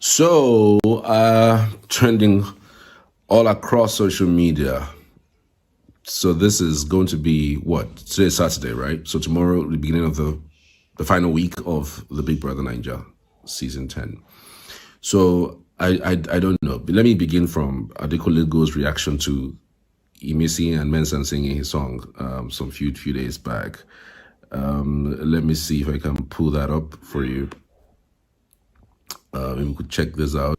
So, trending all across social media. So this is going to be what? Today's Saturday, right? So tomorrow, the beginning of the final week of the Big Brother Naija season 10. So I don't know. But let me begin from Adekunle Gold's reaction to Imisi and Mensah singing his song some few days back. Let me see if I can pull that up for you. Maybe we could check this out.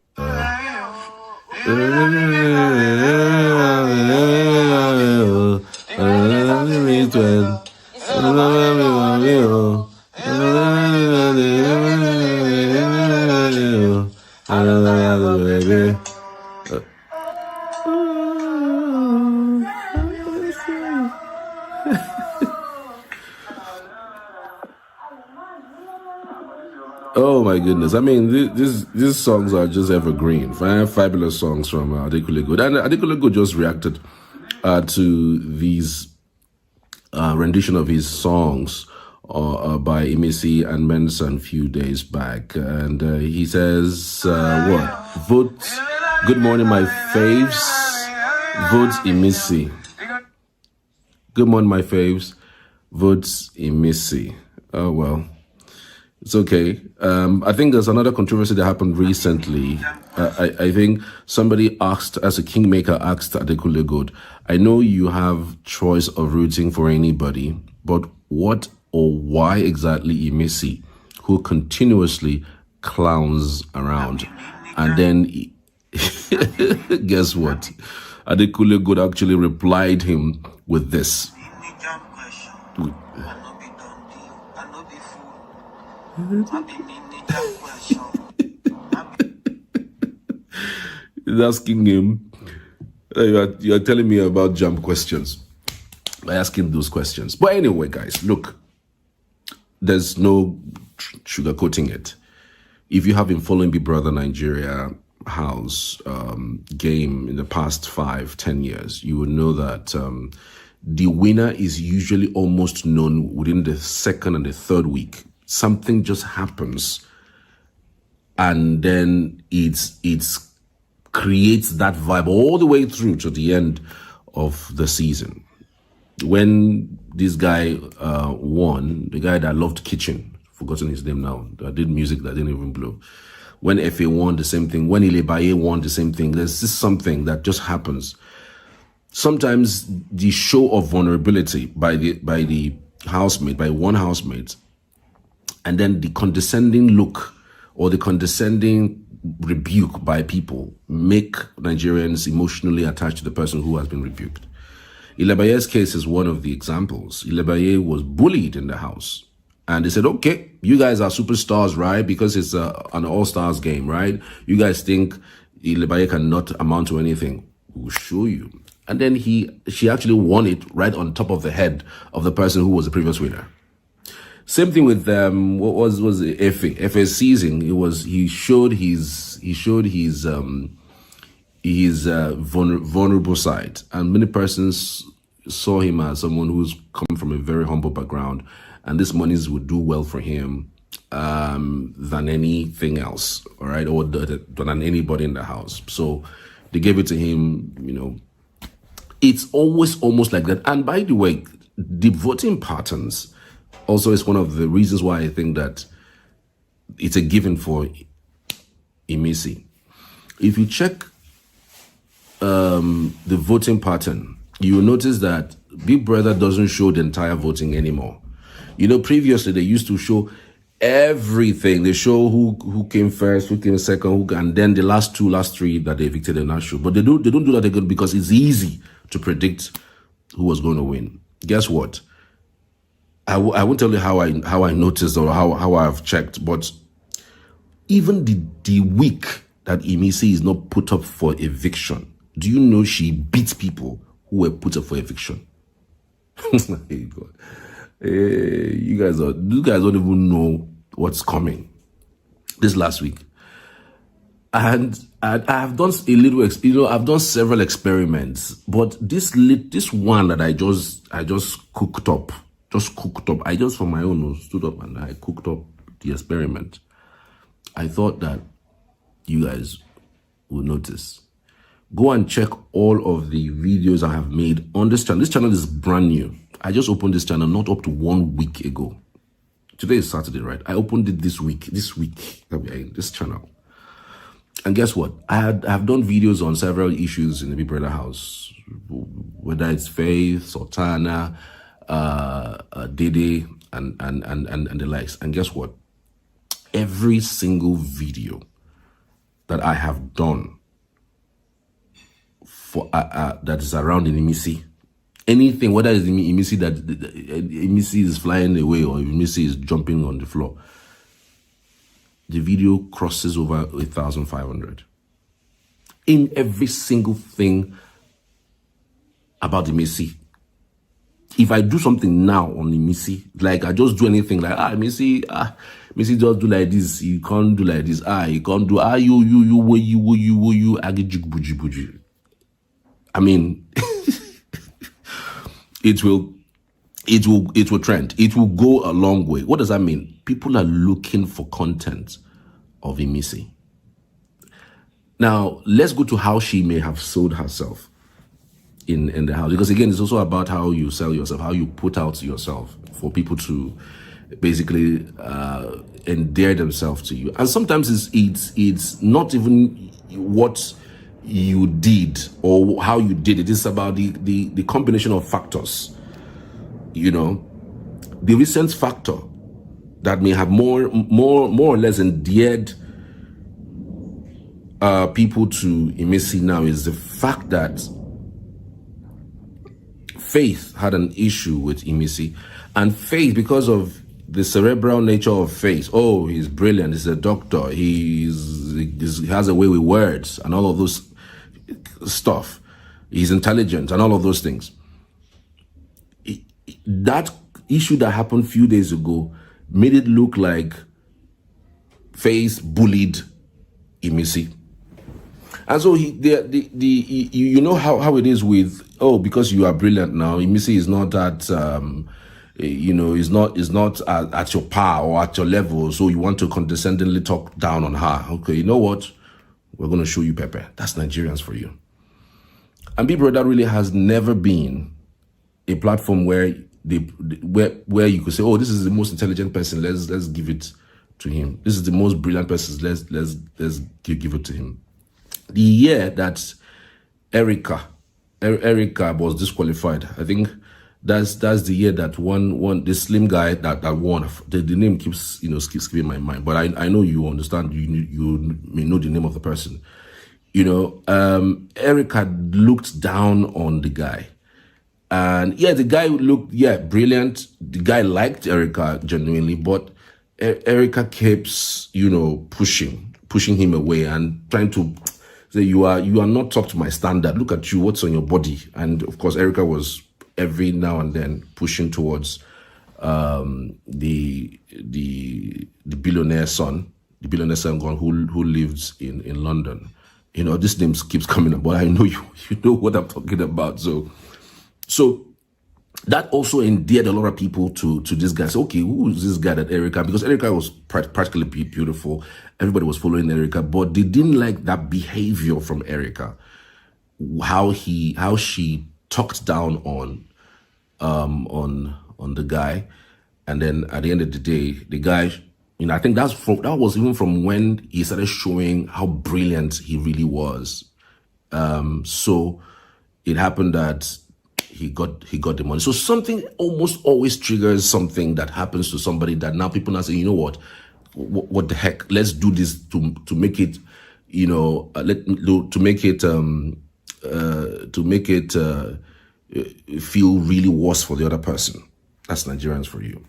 Oh my goodness! I mean, these songs are just evergreen. Fabulous songs from Adekunle Gold, and Adekunle Gold just reacted to these rendition of his songs by Imisi and Mensah a few days back, and he says, "What? Vote. Good morning, my faves. Vote Imisi. Good morning, my faves. Vote Imisi." Oh well. It's okay. I think there's another controversy that happened recently. I think somebody asked, as a kingmaker, asked Adekunle Gold, I know you have choice of rooting for anybody, but what or why exactly Imisi, who continuously clowns around? And then, guess what? Adekunle Gold actually replied him with this. He's asking him, you are telling me about jump questions by asking those questions. But anyway, guys, look, there's no sugarcoating it. If you have been following Big Brother Nigeria house game in the past 5-10 years, you will know that the winner is usually almost known within the second and the third week. Something just happens, and then it creates that vibe all the way through to the end of the season. When this guy won, the guy that loved Kitchen, forgotten his name now, that did music that didn't even blow. When FA won, the same thing. When Ilebaye won, the same thing. There's just something that just happens. Sometimes the show of vulnerability by the housemate, by one housemate, and then the condescending look or the condescending rebuke by people make Nigerians emotionally attached to the person who has been rebuked. Ilebaye's case is one of the examples. Ilebaye was bullied in the house. And they said, okay, you guys are superstars, right? Because it's an all-stars game, right? You guys think Ilebaye cannot amount to anything. We'll show you. And then she actually won it right on top of the head of the person who was the previous winner. Same thing with what was the FA's season. He showed his vulnerable side, and many persons saw him as someone who's come from a very humble background, and this monies would do well for him than anything else, all right, or than anybody in the house. So they gave it to him. You know, it's always almost like that. And by the way, the voting patterns also is one of the reasons why I think that it's a given for Imisi. If you check the voting pattern, you will notice that Big Brother doesn't show the entire voting anymore. You know, previously they used to show everything. They show who came first, who came second, and then the last three that they evicted in that show. But they don't do that again because it's easy to predict who was going to win. Guess what? I won't tell you how I noticed or how I've checked, but even the week that Imisi is not put up for eviction, do you know she beats people who were put up for eviction? You guys don't even know what's coming. This last week, and I have done a little, I've done several experiments, but this one that I just cooked up. I just for my own stood up and I cooked up the experiment. I thought that you guys will notice. Go and check all of the videos I have made on this channel. This channel is brand new. I just opened this channel not up to 1 week ago. Today is Saturday, right? I opened it this week that we are in, this channel. And guess what? I have done videos on several issues in the Big Brother house, whether it's Faith, Sultana, Dede, and the likes. And guess what? Every single video that I have done for that is around in Imisi, anything, whether it's Imisi that Imisi is flying away or Imisi is jumping on the floor, the video crosses over 8,500. In every single thing about Imisi. If I do something now on Imisi, like I just do anything like Imisi just do like this, you can't do like this, you can't do you agijig buji buji. I mean, it will trend. It will go a long way. What does that mean? People are looking for content of Imisi. Now, let's go to how she may have sold herself in the house. Because again, it's also about how you sell yourself, how you put out yourself for people to basically endear themselves to you. And sometimes it's not even what you did or how you did it. It's about the combination of factors. You know, the recent factor that may have more or less endeared people to Imisi now is the fact that Faith had an issue with Imisi, and Faith, because of the cerebral nature of Faith, oh, he's brilliant, he's a doctor, he has a way with words and all of those stuff, he's intelligent and all of those things. That issue that happened a few days ago made it look like Faith bullied Imisi. And so you know how it is with, oh, because you are brilliant now, Imisi is not at is not at your power or at your level, so you want to condescendingly talk down on her. Okay, you know what? We're going to show you Pepe. That's Nigerians for you. And Big Brother really has never been a platform where where you could say, oh, this is the most intelligent person, let's give it to him. This is the most brilliant person, let's give it to him. The year that Erica was disqualified, I think that's the year that one the slim guy that won. The name keeps skipping my mind, but I know you understand. You may know the name of the person. Erica looked down on the guy. And yeah, the guy looked, brilliant. The guy liked Erica genuinely, but Erica keeps, pushing him away and trying to say, you are not up to my standard. Look at you, what's on your body? And of course, Erica was every now and then pushing towards the billionaire son, who lives in London. This name keeps coming up, but I know you know what I'm talking about. So that also endeared a lot of people to this guy. So, okay, who is this guy that Erica? Because Erica was practically beautiful. Everybody was following Erica, but they didn't like that behavior from Erica. How she talked down on the guy, and then at the end of the day, the guy, I think that was even from when he started showing how brilliant he really was. So it happened that he got the money. So something almost always triggers something that happens to somebody that now people now say, you know what the heck? Let's do this to make it, to make it feel really worse for the other person. That's Nigerians for you.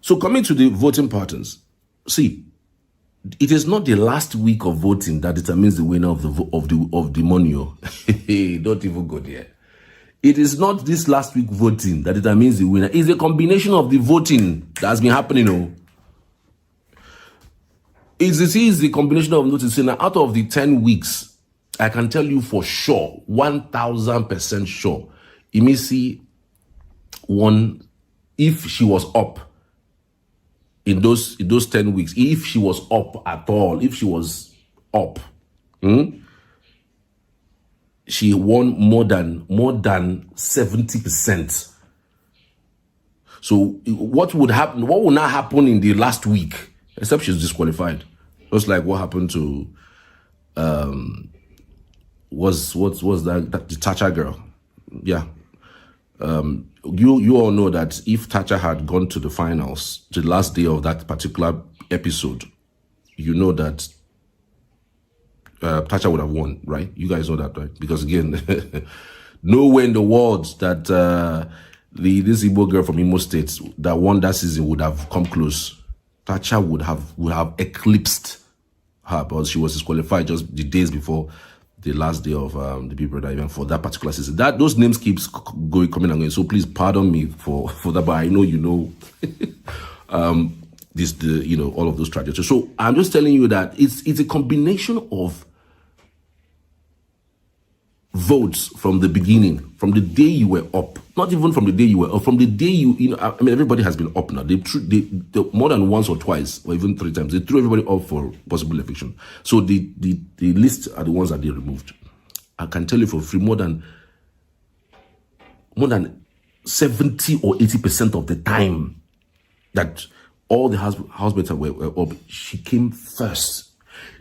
So coming to the voting patterns, see, it is not the last week of voting that determines the winner of the money. Don't even go there. It is not this last week voting that determines the winner. It's a combination of the voting that has been happening. It is the combination of notice. Now, out of the 10 weeks, I can tell you for sure, 1,000% sure, Imisi won if she was up in those 10 weeks. If she was up at all, if she was up. She won more than 70%. So what would happen? What will not happen in the last week? Except she's disqualified. Just like what happened to was that the Thatcher girl? Yeah. You all know that if Thatcher had gone to the finals, the last day of that particular episode, you know that Thatcher would have won, right? You guys know that, right? Because again, nowhere in the world that this Igbo girl from Imo State that won that season would have come close. Thatcher would have eclipsed her, but she was disqualified just the days before the last day of the Big Brother event for that particular season. Those names keeps coming and going. So please pardon me for that, but I know you know all of those tragedies. So I'm just telling you that it's a combination of votes from the beginning, from the day you were up, not even from the day you were up, from the day I mean, everybody has been up now. They more than once or twice, or even 3 times, they threw everybody up for possible eviction. So the list are the ones that they removed. I can tell you for free, more than 70 or 80% of the time that all the housemates were up, she came first.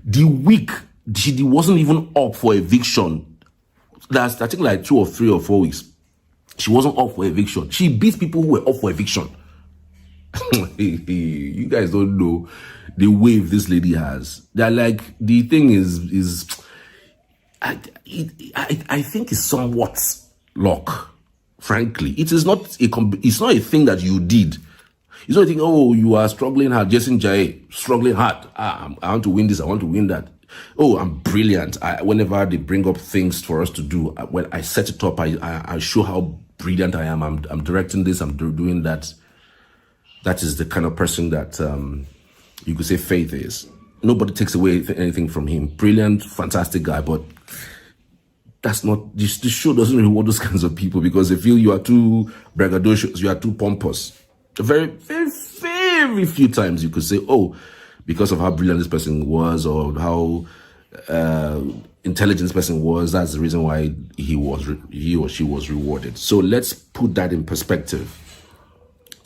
The week she wasn't even up for eviction. That's I think like 2 or 3 or 4 weeks. She wasn't up for eviction. She beat people who were up for eviction. You guys don't know the wave this lady has. They're like, the thing is I think it's somewhat luck. Frankly, it is not it's not a thing that you did. It's not a thing. Oh, you are struggling hard, Jason Jay, struggling hard. I want to win this. I want to win that. Oh, I'm brilliant. Whenever they bring up things for us to do, when I set it up, I show how brilliant I am. I'm directing this. I'm doing that. That is the kind of person that you could say Faith is. Nobody takes away anything from him. Brilliant, fantastic guy, but that's not. This show doesn't reward those kinds of people because they feel you are too braggadocious, you are too pompous. Very, very, very few times you could say, oh, because of how brilliant this person was or how intelligent this person was, that's the reason why he or she was rewarded. So let's put that in perspective.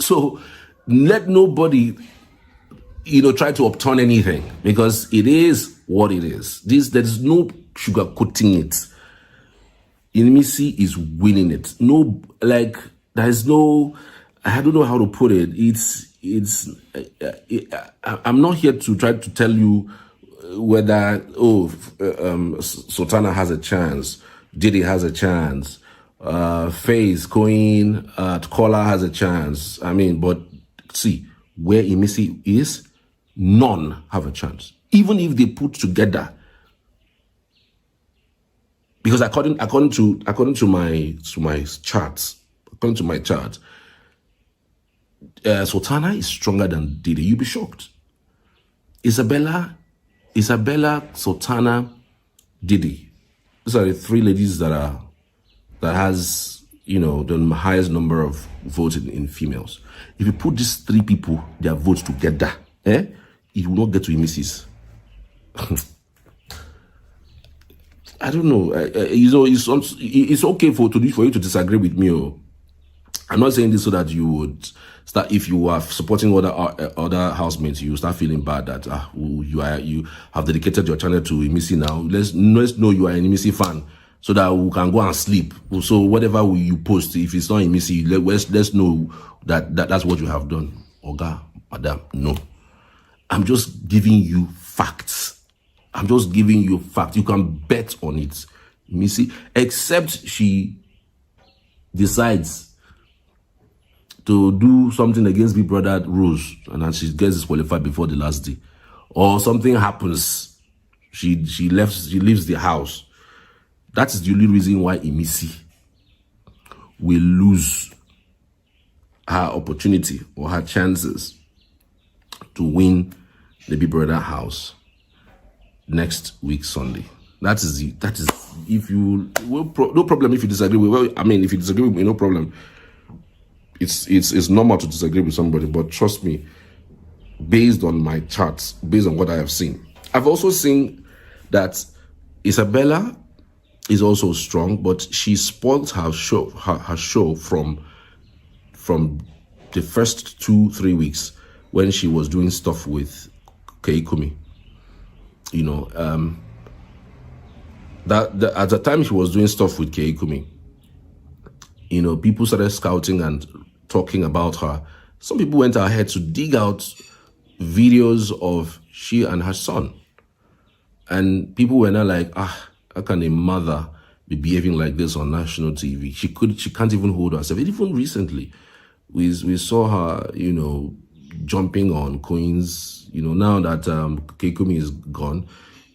So let nobody, try to upturn anything because it is what it is. There's no sugarcoating it. Imisi is winning it. There's no, I don't know how to put it. I'm not here to try to tell you whether Sultana has a chance, Diddy has a chance, Faze, Coin, Kola has a chance. I mean, but see where Imisi is, none have a chance, even if they put together. Because according to my charts, Sultana is stronger than Diddy. You'll be shocked. Isabella, Sultana, Diddy. These are the 3 ladies that has the highest number of votes in females. If you put these 3 people, their votes together, it will not get to Imisi's. I don't know. It's okay for you to disagree with me. I'm not saying this so that you would start, if you are supporting other housemates, you start feeling bad that you have dedicated your channel to Imisi now. Let's know you are an Imisi fan so that we can go and sleep. So whatever you post, if it's not Imisi, let's know that's what you have done. Oga, madam, no. I'm just giving you facts. You can bet on it. Imisi, except she decides to do something against Big Brother rules and then she gets disqualified before the last day, or something happens, she leaves the house. That is the only reason why Imisi will lose her opportunity or her chances to win the Big Brother house next week Sunday. That is if you no problem if you disagree with. If you disagree with me, no problem. It's normal to disagree with somebody, but trust me, based on my charts, based on what I have seen, I've also seen that Isabella is also strong, but she spoiled her show, her show from the first 2-3 weeks when she was doing stuff with Keikumi. You know, that at the time she was doing stuff with Keikumi, you know, people started scouting and talking about her. Some people went ahead to dig out videos of she and her son. And people were not like, how can a mother be behaving like this on national TV? She can't even hold herself. Even recently, we saw her, you know, jumping on Queen's, you know, now that Keikumi is gone,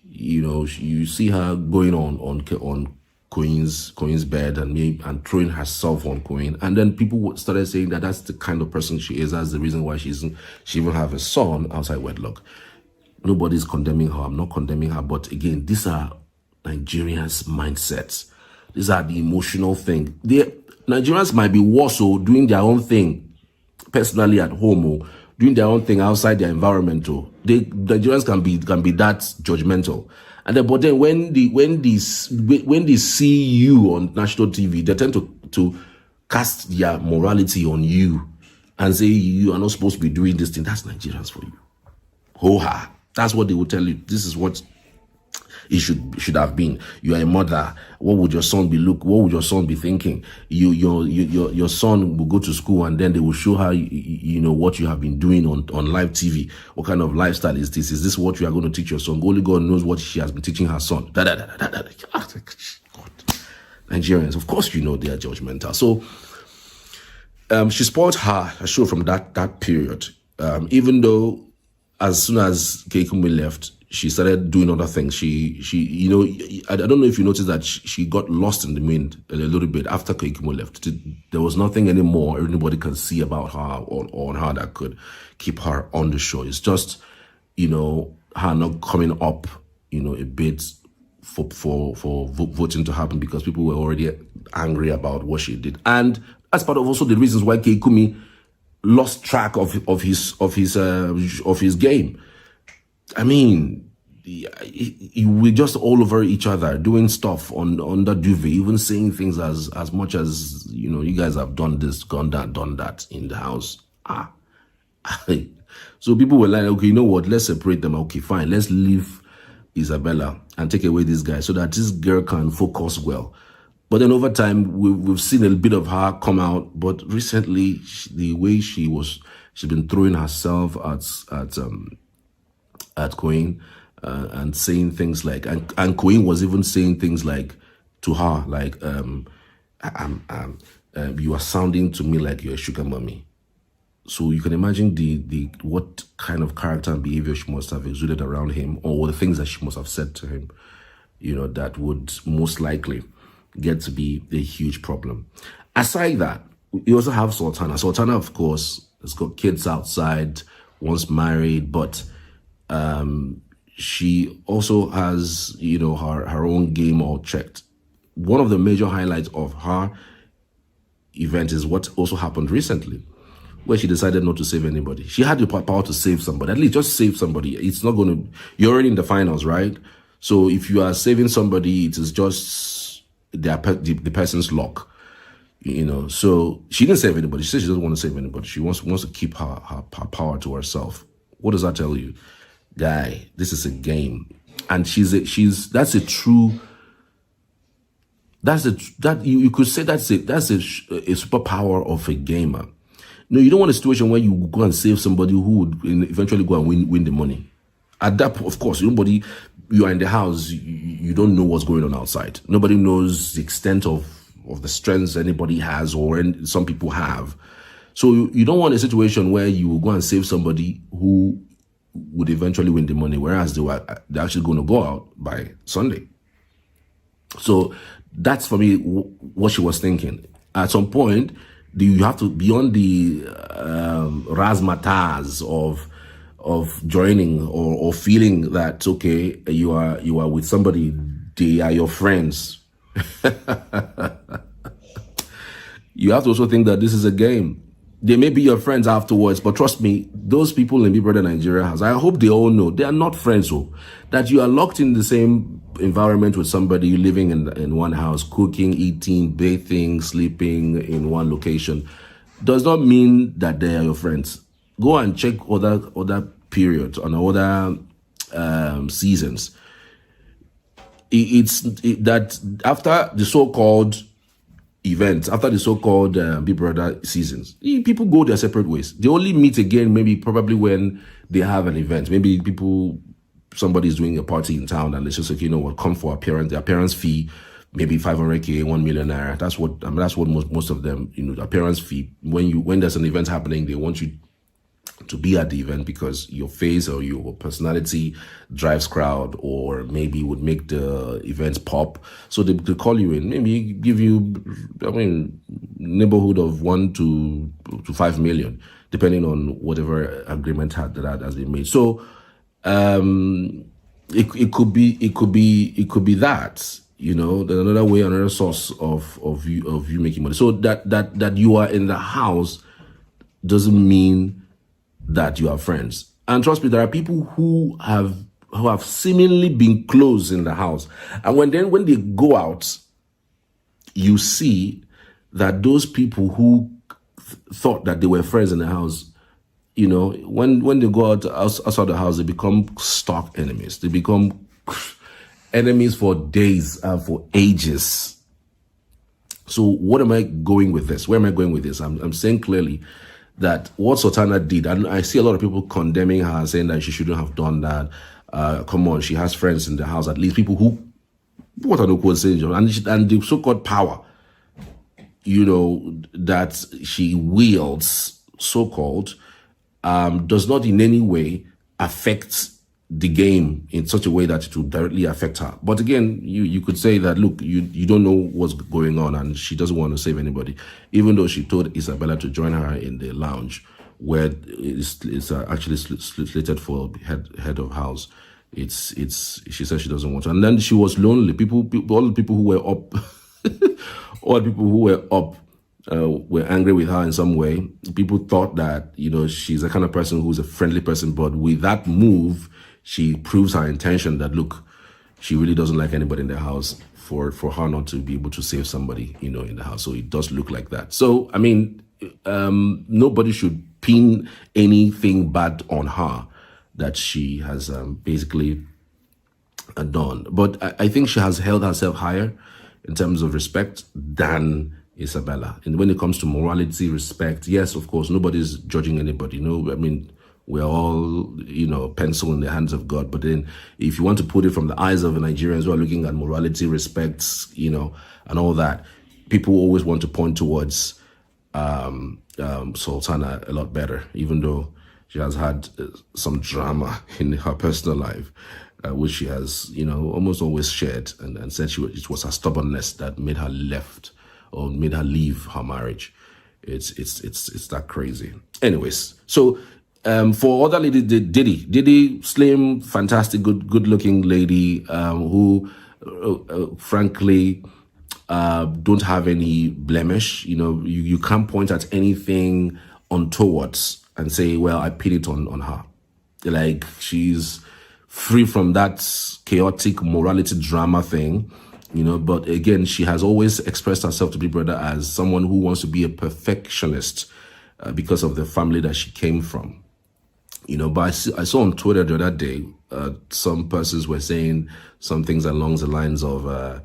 you know, you see her going on Queen's bed and throwing herself on Queen. And then people started saying that that's the kind of person she is. That's the reason why she even have a son outside wedlock. Nobody's condemning her. I'm not condemning her. But again, these are Nigerians' mindsets. These are the emotional thing. Nigerians might be worse doing their own thing personally at home, doing their own thing outside their environment. Nigerians can be that judgmental. And then, but then when they see you on national TV, they tend to cast their morality on you and say you are not supposed to be doing this thing. That's Nigerians for you. Ho-ha. That's what they will tell you. This is what it should have been. You are a mother. What would your son be what would your son be thinking? Your son will go to school and then they will show her, you know, what you have been doing on live TV. What kind of lifestyle is this? Is this what you are going to teach your son? Only God knows what she has been teaching her son. Nigerians, of course, you know they are judgmental. So she spoiled her show from that period. Even though as soon as Keikumi left, she started doing other things. She, you know, I don't know if you noticed that she got lost in the wind a little bit after Keikumi left. There was nothing anymore anybody can see about her or on her that could keep her on the show. It's just, you know, her not coming up, you know, a bit for voting to happen because people were already angry about what she did. And that's part of also the reasons why Keikumi lost track of his game. I mean, we just all over each other doing stuff on the duvet, even saying things as much as, you know, you guys have done this, done that in the house. So people were like, okay, you know what? Let's separate them. Okay, fine. Let's leave Isabella and take away this guy so that this girl can focus well. But then over time, we've seen a bit of her come out. But recently, the way she's been throwing herself at Queen and saying things like, and Queen was even saying things like to her, like, you are sounding to me like you're a sugar mommy. So you can imagine what kind of character and behavior she must have exuded around him, or the things that she must have said to him, you know, that would most likely get to be a huge problem. Aside that, you also have Sultana. Sultana, of course, has got kids outside, once married, but she also has, you know, her own game all checked. One of the major highlights of her event is what also happened recently, where she decided not to save anybody. She had the power to save somebody, at least just save somebody. It's not going to, you're already in the finals, right? So if you are saving somebody, it is just the person's luck, you know. So she didn't save anybody. She said she doesn't want to save anybody. She wants to keep her power to herself. What does that tell you? Guy, this is a game. And you could say that's a superpower of a gamer. No, you don't want a situation where you go and save somebody who would eventually go and win the money. At that, of course, you are in the house, you don't know what's going on outside. Nobody knows the extent of the strengths anybody has or some people have. So you don't want a situation where you will go and save somebody who would eventually win the money, whereas they're actually going to go out by Sunday. So that's, for me, what she was thinking. At some point, you have to, beyond the razzmatazz of joining or feeling that, okay, you are with somebody, they are your friends. You have to also think that this is a game. They may be your friends afterwards, but trust me, those people in BBNaija house, I hope they all know they are not friends. So that you are locked in the same environment with somebody living in one house, cooking, eating, bathing, sleeping in one location, does not mean that they are your friends. Go and check other periods on other seasons. That after the so-called events, after the so-called Big Brother seasons, people go their separate ways. They only meet again probably when they have an event. Maybe somebody's doing a party in town and they just say, you know what, come for the appearance fee, maybe 500K, 1 million naira. That's what most of them, the appearance fee. When there's an event happening, they want you to be at the event because your face or your personality drives crowd, or maybe would make the events pop. So they call you in, maybe give you, neighborhood of 1 to 5 million, depending on whatever agreement that has been made. So it could be that, there's another way, another source of you making money. So that you are in the house doesn't mean that you are friends. And trust me, there are people who have seemingly been close in the house, and when they go out, you see that those people who thought that they were friends in the house, when they go outside the house, they become stark enemies. They become enemies for days and for ages. So what am I going with this? Where am I going with this? I'm saying clearly that what Sultana did, and I see a lot of people condemning her, saying that she shouldn't have done that. Come on, she has friends in the house, at least people who, what are the saying, and the so-called power, that she wields, so-called, does not in any way affect the game in such a way that it will directly affect her. But again, you could say that, look, you don't know what's going on, and she doesn't want to save anybody, even though she told Isabella to join her in the lounge where it's actually slated for head of house. She said she doesn't want to, and then she was lonely. All the people who were up all the people who were up were angry with her in some way. People thought that she's the kind of person who's a friendly person, but with that move, she proves her intention that, look, she really doesn't like anybody in the house for her not to be able to save somebody, in the house. So it does look like that. So, nobody should pin anything bad on her that she has basically done. But I think she has held herself higher in terms of respect than Isabella. And when it comes to morality, respect, yes, of course, nobody's judging anybody. We're all, pencil in the hands of God. But then if you want to put it from the eyes of Nigerians who are looking at morality, respects, and all that, people always want to point towards Sultana a lot better, even though she has had some drama in her personal life, which she has, almost always shared and said it was her stubbornness that made her made her leave her marriage. It's that crazy. Anyways, so for other lady, Diddy, slim, fantastic, good-looking lady who, frankly, don't have any blemish. You can't point at anything untoward and say, well, I pin it on her. Like, she's free from that chaotic morality drama thing. But again, she has always expressed herself to Big Brother as someone who wants to be a perfectionist because of the family that she came from. But I saw on Twitter the other day, some persons were saying some things along the lines of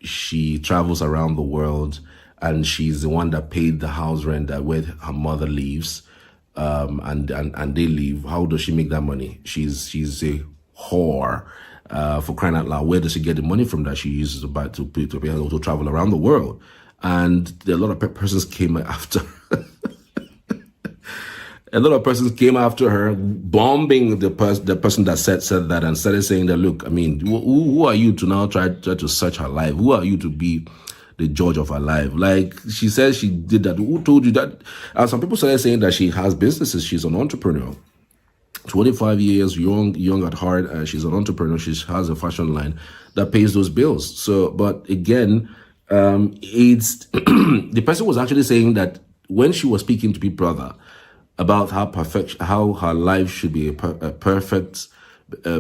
she travels around the world and she's the one that paid the house rent where her mother lives, and they leave. How does she make that money? She's a whore. For crying out loud, where does she get the money from that she uses to pay her to travel around the world? And a lot of persons came after a lot of persons came after her, bombing the person that said that, and started saying that, look, who are you to now try to search her life? Who are you to be the judge of her life? Like, she says she did that. Who told you that? And some people started saying that she has businesses. She's an entrepreneur. 25 years, young at heart. She's an entrepreneur. She has a fashion line that pays those bills. So, but again, it's the person was actually saying that when she was speaking to Big Brother about how her life should be a perfect,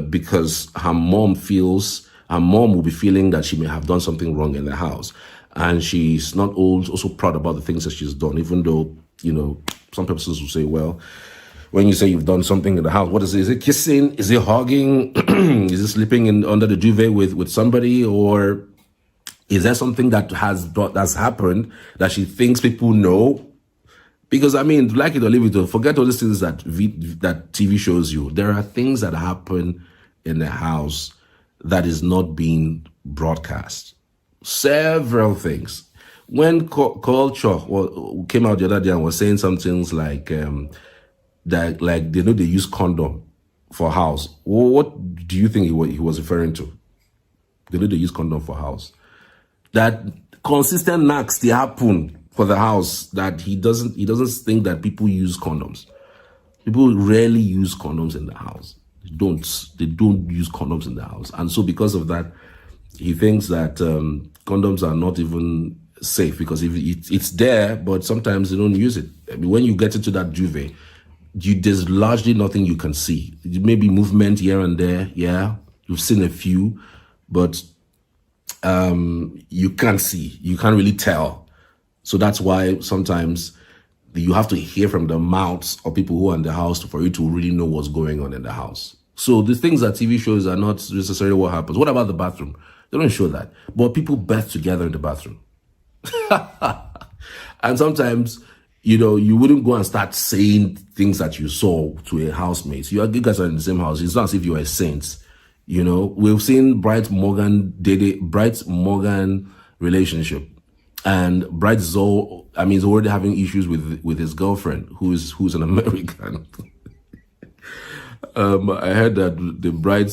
because her mom will be feeling that she may have done something wrong in the house, and she's not also proud about the things that she's done, even though, you know, some persons will say, well, when you say you've done something in the house, what is it? Is it kissing? Is it hugging? Is it sleeping under the duvet with somebody? Or is there something that's happened that she thinks people know? Because, I mean, like it or leave it, forget all these things that TV shows you. There are things that happen in the house that is not being broadcast. Several things. When Culture came out the other day and was saying some things like that, like they know they use condom for house. What do you think he was referring to? They know they use condom for house. That consistent knacks they happen for the house, that he doesn't think that people use condoms. People rarely use condoms in the house. They don't use condoms in the house. And so because of that, he thinks that condoms are not even safe, because if it's there, but sometimes they don't use it. I mean, when you get into that duvet, there's largely nothing you can see. Maybe movement here and there, yeah. You've seen a few, but you can't see. You can't really tell. So that's why sometimes you have to hear from the mouths of people who are in the house for you to really know what's going on in the house. So the things that TV shows are not necessarily what happens. What about the bathroom? They don't show that. But people birth together in the bathroom. And sometimes, you know, you wouldn't go and start saying things that you saw to a housemate. You guys are in the same house. It's not as if you're a saint. You know, we've seen Bright Morgan relationship. And Bright is already having issues with his girlfriend, who's an American. I heard that the Bright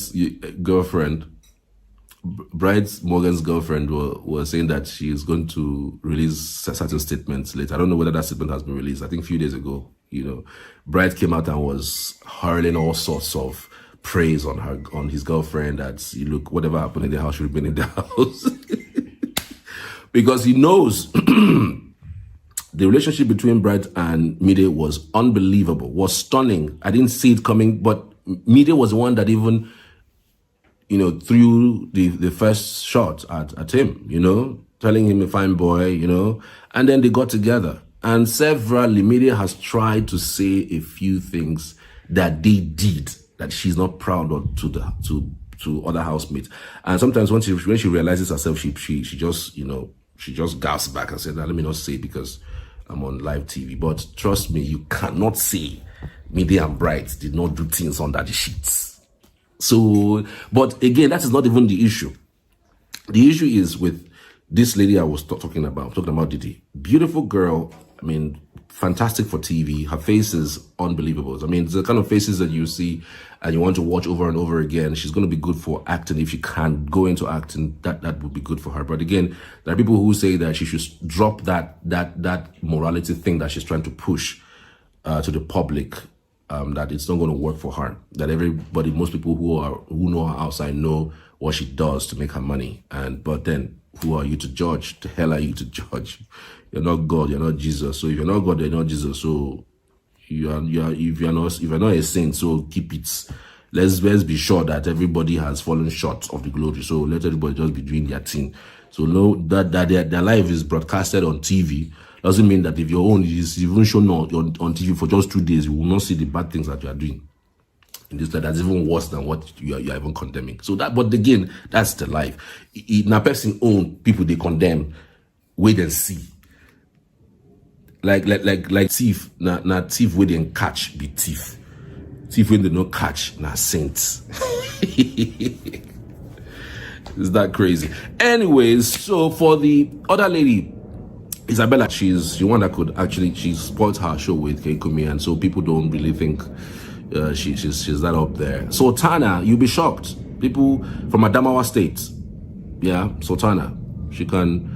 Morgan's girlfriend was saying that she is going to release certain statements later. I don't know whether that statement has been released. I think a few days ago, you know, Bright came out and was hurling all sorts of praise on his girlfriend, that, look, whatever happened in the house should have been in the house. Because he knows the relationship between Bright and Mide was unbelievable, was stunning. I didn't see it coming, but Mide was the one that even, you know, threw the first shot at him, you know, telling him a fine boy, you know, and then they got together. And severally, Mide has tried to say a few things that they did that she's not proud of to other housemates. And sometimes when she realizes herself, she just, you know, she just gasps back and said, let me not say because I'm on live TV. But trust me, you cannot say Mide and Bright did not do things under the sheets. So, but again, that is not even the issue. The issue is with this lady I was talking about Didi. Beautiful girl. I mean, fantastic for TV. Her face is unbelievable. I mean, it's the kind of faces that you see and you want to watch over and over again. She's going to be good for acting. If she can go into acting, that would be good for her. But again, there are people who say that she should drop that morality thing that she's trying to push to the public, that it's not going to work for her. That most people who know her outside know what she does to make her money. But then, who are you to judge? The hell are you to judge? You're not God, you're not Jesus. So if you're not God, you're not Jesus. So if you're not a saint, so keep it. Let's be sure that everybody has fallen short of the glory. So let everybody just be doing their thing. So know that their life is broadcasted on TV. Doesn't mean that if your own is even shown on TV for just 2 days, you will not see the bad things that you are doing. In this, that's even worse than what you are even condemning. So but again, that's the life. Now, person own people they condemn, wait and see. Like thief, na thief we didn't catch be thief. Thief when they no catch, na saints. Is that crazy? Anyways, so for the other lady, Isabella, she's the one that could actually, she spoiled her show with Keikumi, and so people don't really think she's that up there. Sultana, you'll be shocked. People from Adamawa State, yeah, Sultana, she can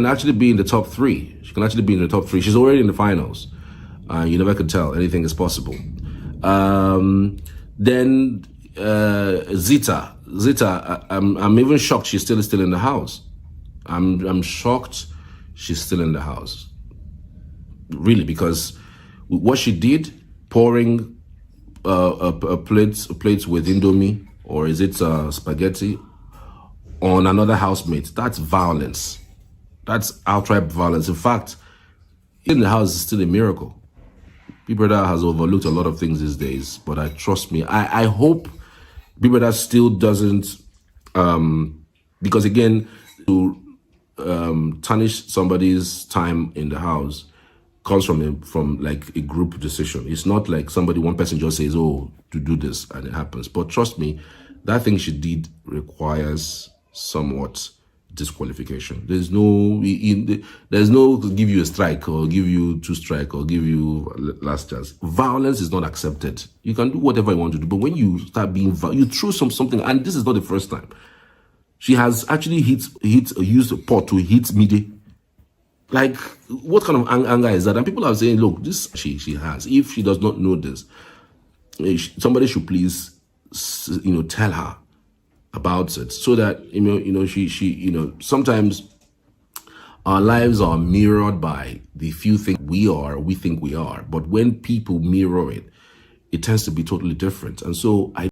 actually be in the top 3. She can actually be in the top 3. She's already in the finals. You never could tell. Anything is possible. Then Zita, I'm even shocked she's still in the house. I'm shocked she's still in the house. really, because what she did, pouring a plate with Indomie, or is it spaghetti, on another housemate, that's violence. That's outright violence. In fact, in the house is still a miracle. Big Brother has overlooked a lot of things these days, but trust me, I hope Big Brother still doesn't, because again, to tarnish somebody's time in the house comes from like a group decision. It's not like one person just says, oh, to do this, and it happens. But trust me, that thing she did requires somewhat disqualification. There's no give you a strike or give you 2 strike or give you last chance. Violence is not accepted. You can do whatever you want to do, but when you start being you throw something, and this is not the first time. She has actually used a pot to hit Mide. Like, what kind of anger is that? And people are saying, look, this she has. If she does not know this, somebody should please, tell her about it, so that she sometimes our lives are mirrored by the few things we think we are, but when people mirror it, it tends to be totally different. And so I